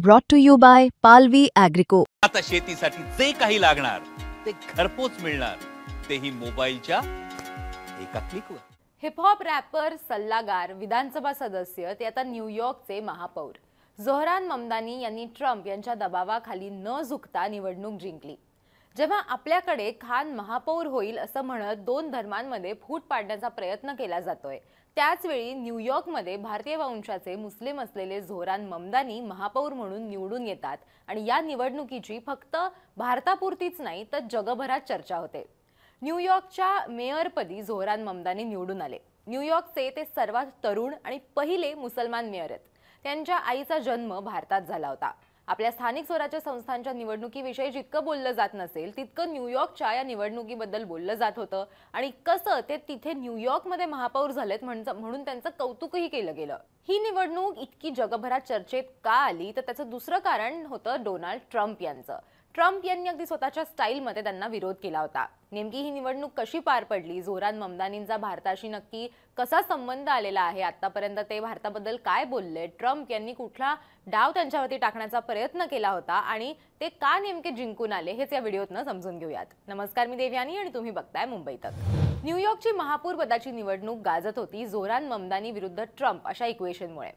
Brought to you by Palvi Agrico. आता शेतीसाठी जे काही लागणार ते घरपोच मिळणार, तेही मोबाईलच्या एका क्लिकवर. हिपहॉप रॅपर, सल्लागार, विधानसभा सदस्य ते आता न्यूयॉर्कचे महापौर झोहरान ममदानी यांनी ट्रम्प यांच्या दबावाखाली न झुकता निवडणूक जिंकली. जेव्हा आपल्याकडे खान महापौर होईल असं म्हणत दोन धर्मांमध्ये फूट पाडण्याचा प्रयत्न केला जातोय, त्याचवेळी न्यूयॉर्कमध्ये भारतीय वंशाचे मुस्लिम असलेले झोहरान ममदानी महापौर म्हणून निवडून येतात आणि या निवडणुकीची फक्त भारतापुरतीच नाही तर जगभरात चर्चा होते. न्यूयॉर्कच्या मेयरपदी झोहरान ममदानी निवडून आले. न्यूयॉर्कचे ते सर्वात तरुण आणि पहिले मुसलमान मेयर आहेत. त्यांच्या आईचा जन्म भारतात झाला होता. आपल्या स्थानिक स्वराज्य संस्थांच्या निवडणुकीविषयी जितकं बोललं जात नसेल तितकं न्यूयॉर्कच्या या निवडणुकीबद्दल बोललं जात होतं आणि कसं ते तिथे न्यूयॉर्कमध्ये महापौर झालेत म्हणून त्यांचं कौतुकही केलं गेलं. ही निवडणूक इतकी जगभरात चर्चेत का आली तर त्याचं दुसरं कारण होतं डोनाल्ड ट्रम्प यांचं. ट्रम्प यांनी अगदी स्वतःच्या स्टाईलमध्ये त्यांना विरोध केला होता. नेमकी ही निवडणूक कशी पार पडली, झोहरान ममदानींचा भारताशी नक्की कसा संबंध आलेला आहे, आतापर्यंत ते भारताबद्दल काय बोलले, ट्रम्प यांनी कुठला डाव त्यांच्यावरती टाकण्याचा प्रयत्न केला होता आणि ते का नेमके जिंकून आले हेच या व्हिडिओतनं समजून घेऊयात. नमस्कार, मी देवयानी आणि तुम्ही बघताय मुंबई तक. न्यूयॉर्कची महापौर पदाची निवडणूक गाजत होती झोहरान ममदानी विरुद्ध ट्रम्प अशा इक्वेशनमुळे.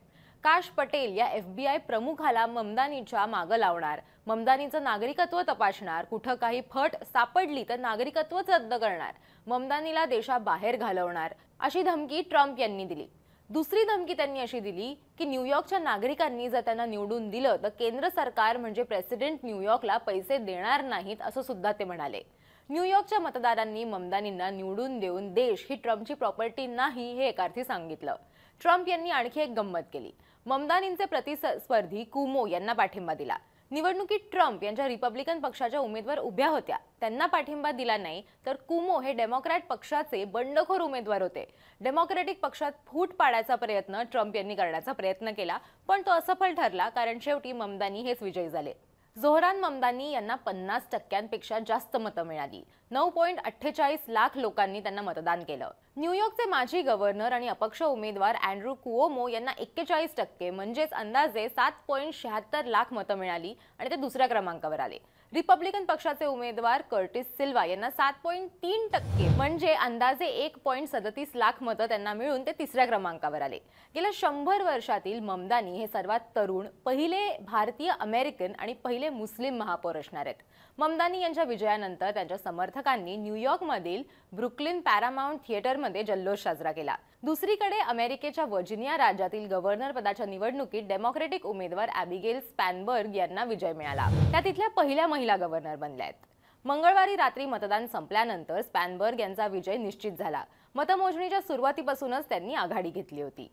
काश पटेल या FBI प्रमुखाला ममदानीच्या मागं लावणार, ममदानीचं नागरिकत्व तपासणार, कुठं काही फट सापडली तर नागरिकत्वच रद्द करणार, ममदानीला देशाबाहेर घालवणार अशी धमकी ट्रम्प यांनी दिली. दुसरी धमकी त्यांनी अशी दिली की न्यूयॉर्कच्या नागरिकांनी जर त्यांना निवडून दिलं तर केंद्र सरकार म्हणजे प्रेसिडेंट न्यूयॉर्कला पैसे देणार नाहीत असं सुद्धा ते म्हणाले. न्यूयॉर्कच्या मतदारांनी ममदानींना निवडून देऊन देश ही ट्रम्पची प्रॉपर्टी नाही हे एकार्थी सांगितलं. ट्रम्प यांनी आणखी एक गंमत केली. ममदानींचे प्रतिस्पर्धी कुमो यांना पाठिंबा दिला. निवडणुकीत ट्रम्प यांच्या रिपब्लिकन पक्षाच्या उमेदवार उभ्या होत्या, त्यांना पाठिंबा दिला नाही तर कुमो हे डेमोक्रॅट पक्षाचे बंडखोर उमेदवार होते. डेमोक्रॅटिक पक्षात फूट पाडायचा प्रयत्न ट्रम्प यांनी करण्याचा प्रयत्न केला, पण तो असफल ठरला कारण शेवटी ममदानी हेच विजयी झाले. झोहरान ममदानी यांना 50% जास्त मतं मिळाली. 9.48 लाख लोकांनी त्यांना मतदान केलं. न्यूयॉर्कचे माजी गव्हर्नर आणि अपक्ष उमेदवार अँड्रू कुओमो यांना 41% म्हणजेच अंदाजे 7.76 लाख मतं मिळाली आणि ते दुसऱ्या क्रमांकावर आले. रिपब्लिकन पक्षाचे उमेदवार कर्टिस सिल्वा यांना 7.3% म्हणजे अंदाजे 1.37 लाख मतं त्यांना मिळून ते तिसऱ्या क्रमांकावर आले. गेल्या 100 वर्षातील ममदानी हे सर्वात तरुण, पहिले भारतीय अमेरिकन आणि पहिले मुस्लिम महापौर असणार आहेत. ममदानी यांच्या विजयानंतर त्यांच्या समर्थकांनी न्यूयॉर्कमधील ब्रुकलिन पॅरामाउंट थिएटरमध्ये जल्लोष साजरा केला. दुसरीकडे अमेरिकेच्या वर्जिनिया राज्यातील गव्हर्नर पदाच्या निवडणुकीत डेमोक्रॅटिक उमेदवार ॲबिगेल स्पॅनबर्ग यांना विजय मिळाला. त्या तिथल्या पहिल्या महिला गव्हर्नर बनल्या आहेत. मंगळवारी रात्री मतदान संपल्यानंतर स्पॅनबर्ग यांचा विजय निश्चित झाला. मतमोजणीच्या सुरुवातीपासूनच त्यांनी आघाडी घेतली होती.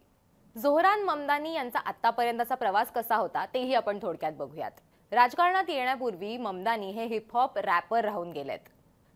झोहरान ममदानी यांचा आतापर्यंतचा प्रवास कसा होता तेही आपण थोडक्यात बघूयात. राजकारणात येण्यापूर्वी ममदानी हे हिपहॉप रॅपर राहून गेलेत.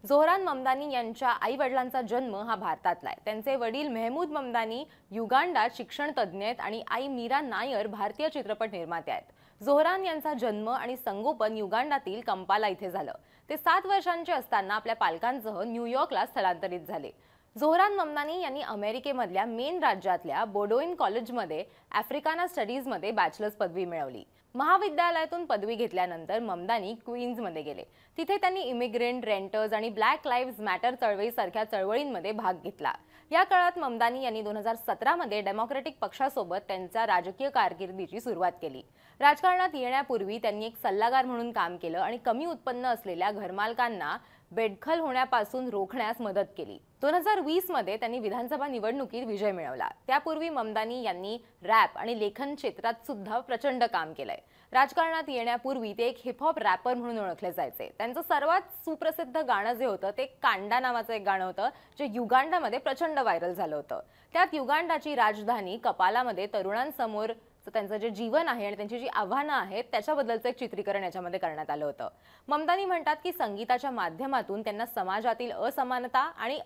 झोहरान ममदानी यांच्या आई वडिलांचा जन्म हा भारतातला आहे. त्यांचे वडील मेहमूद ममदानी युगांडात शिक्षण तज्ज्ञ आहेत आणि आई मीरा नायर भारतीय चित्रपट निर्माते आहेत. झोहरान यांचा जन्म आणि संगोपन युगांडातील कंपाला इथे झालं. ते 7 वर्षांचे असताना आपल्या पालकांसह न्यूयॉर्कला स्थलांतरित झाले. झोहरान ममदानी यांनी अमेरिकेमधल्या मेन राज्यातल्या बोडोइन कॉलेजमध्ये आफ्रिकाना स्टडीजमध्ये बॅचलर्स पदवी मिळवली. महाविद्यालयातून पदवी घेतल्यानंतर ममदानी क्वीन्समध्ये गेले. तिथे त्यांनी इमिग्रेंट, रेंटर्स आणि ब्लॅक लाईव्हज मॅटर चळवळीसारख्या चळवळींमध्ये भाग घेतला. या काळात ममदानी यांनी 2017 मध्ये डेमोक्रॅटिक पक्षासोबत त्यांच्या राजकीय कारकिर्दीची सुरुवात केली. राजकारणात येण्यापूर्वी त्यांनी एक सल्लागार म्हणून काम केलं आणि कमी उत्पन्न असलेल्या घरमालकांना बेदखल होण्यापासून रोखण्यास मदत केली. 2020 मध्ये त्यांनी विधानसभा निवडणुकीत विजय मिळवला. त्यापूर्वी ममदानी यांनी रॅप आणि लेखन क्षेत्रात सुद्धा प्रचंड काम केलंय. राजकारणात येण्यापूर्वी ते एक हिपहॉप रॅपर म्हणून ओळखले जायचे. त्यांचं सर्वात सुप्रसिद्ध गाणं जे होतं ते कांडा नावाचं एक गाणं होतं जे युगांडामध्ये प्रचंड व्हायरल झालं होतं. त्यात युगांडाची राजधानी कपालामध्ये तरुणांसमोर त्यांचं जे जीवन आहे आणि त्यांची जी आव्हानं आहेत त्याच्याबद्दलचं एक चित्रीकरण याच्यामध्ये करण्यात आलं होतं. ममदानी म्हणतात की संगीताच्या माध्यमातून त्यांना समाजातील असमानता आणि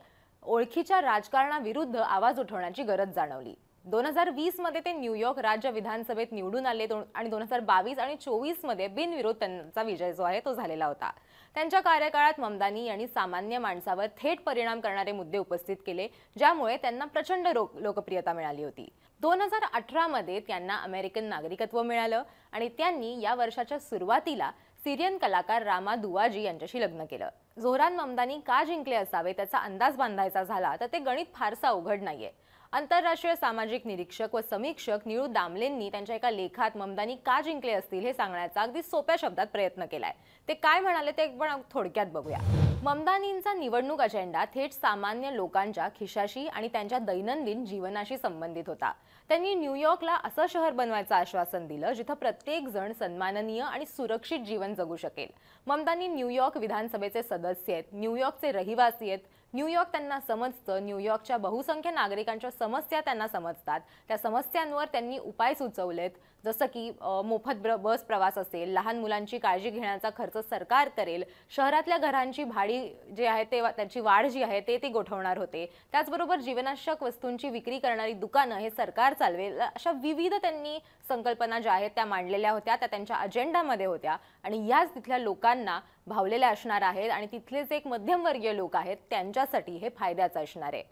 ओळखीच्या राजकारणाविरुद्ध आवाज उठवण्याची गरज जाणवली. 2020 मध्ये ते न्यूयॉर्क राज्य विधानसभेत निवडून आले आणि 2022 आणि 2024 मध्ये बिनविरोध त्यांचा विजय जो आहे तो झालेला होता. त्यांच्या कार्यकाळात ममदानी यांनी सामान्य माणसावर थेट परिणाम करणारे मुद्दे उपस्थित केले, ज्यामुळे त्यांना प्रचंड लोकप्रियता मिळाली होती. 2018 मध्ये त्यांना अमेरिकन नागरिकत्व मिळालं आणि त्यांनी या वर्षाच्या सुरुवातीला सिरियन कलाकार रामा दुवाजी यांच्याशी लग्न केलं. झोहरान ममदानी का जिंकले असावे त्याचा अंदाज बांधायचा झाला तर ते गणित फारसं अवघड नाहीये. आंतरराष्ट्रीय सामाजिक निरीक्षक व समीक्षक निळू दामलेंनी त्यांच्या एका लेखात ममदानी का जिंकले असतील हे सांगण्याचा अगदी सोप्या शब्दात प्रयत्न केलाय. ते काय म्हणाले ते पण थोडक्यात बघूया. ममदानींचा निवडणूक अजेंडा थेट सामान्य लोकांच्या खिशाशी आणि त्यांच्या दैनंदिन जीवनाशी संबंधित होता. त्यांनी न्यूयॉर्कला असं शहर बनवायचं आश्वासन दिलं जिथं प्रत्येक जण सन्माननीय आणि सुरक्षित जीवन जगू शकेल. ममदानी न्यूयॉर्क विधानसभेचे सदस्य आहेत, न्यूयॉर्कचे रहिवासी आहेत. न्यूयॉर्क त्यांना समजतं. न्यूयॉर्कच्या बहुसंख्य नागरिकांच्या समस्या त्यांना समजतात. त्या समस्यांवर त्यांनी उपाय सुचवलेत, जसं की मोफत बस प्रवास असेल, लहान मुलांची काळजी घेण्याचा खर्च सरकार करेल, शहरातल्या घरांची भाडी जी आहे ते त्याची वाढ जी आहे ते गोठवणार होते. त्याचबरोबर जीवनावश्यक वस्तूंची विक्री करणारी दुकानं हे सरकार चालवेल. अशा विविध त्यांनी संकल्पना ज्या आहेत त्या मांडलेल्या होत्या, त्या त्यांच्या अजेंडामध्ये होत्या आणि याच तिथल्या लोकांना भावलेल्या असणार आहेत आणि तिथले जे एक मध्यमवर्गीय लोक आहेत त्यांच्यासाठी हे फायद्याचं असणार आहे.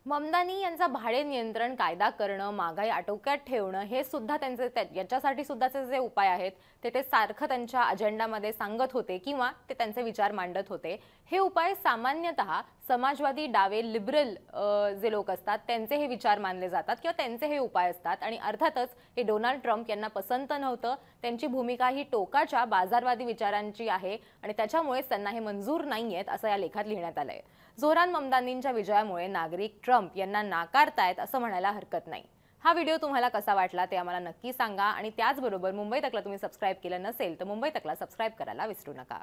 ममदानी यांचा भाडे नियंत्रण कायदा करणं, महागाई आटोक्यात ठेवणं हे सुद्धा त्यांचे याच्यासाठी सुद्धाचे जे उपाय आहेत ते सारखं त्यांच्या अजेंडामध्ये सांगत होते किंवा ते त्यांचे विचार मांडत होते. हे उपाय सामान्यतः समाजवादी, डावे, लिबरल जे लोक असतात त्यांचे हे विचार मानले जातात किंवा त्यांचे हे उपाय असतात आणि अर्थातच हे डोनाल्ड ट्रम्प यांना पसंत नव्हतं. त्यांची भूमिका ही टोकाच्या बाजारवादी विचारांची आहे आणि त्याच्यामुळे त्यांना हे मंजूर नाहीयेत असं या लेखात लिहिण्यात आलंय. झोहरान ममदानींच्या विजयामुळे नागरिक ट्रम्प यांना नाकारतायत असं म्हणायला हरकत नाही. हा व्हिडिओ तुम्हाला कसा वाटला ते आम्हाला नक्की सांगा आणि त्याचबरोबर मुंबई तकला तुम्ही सबस्क्राईब केलं नसेल तर मुंबई तकला सबस्क्राईब करायला विसरू नका.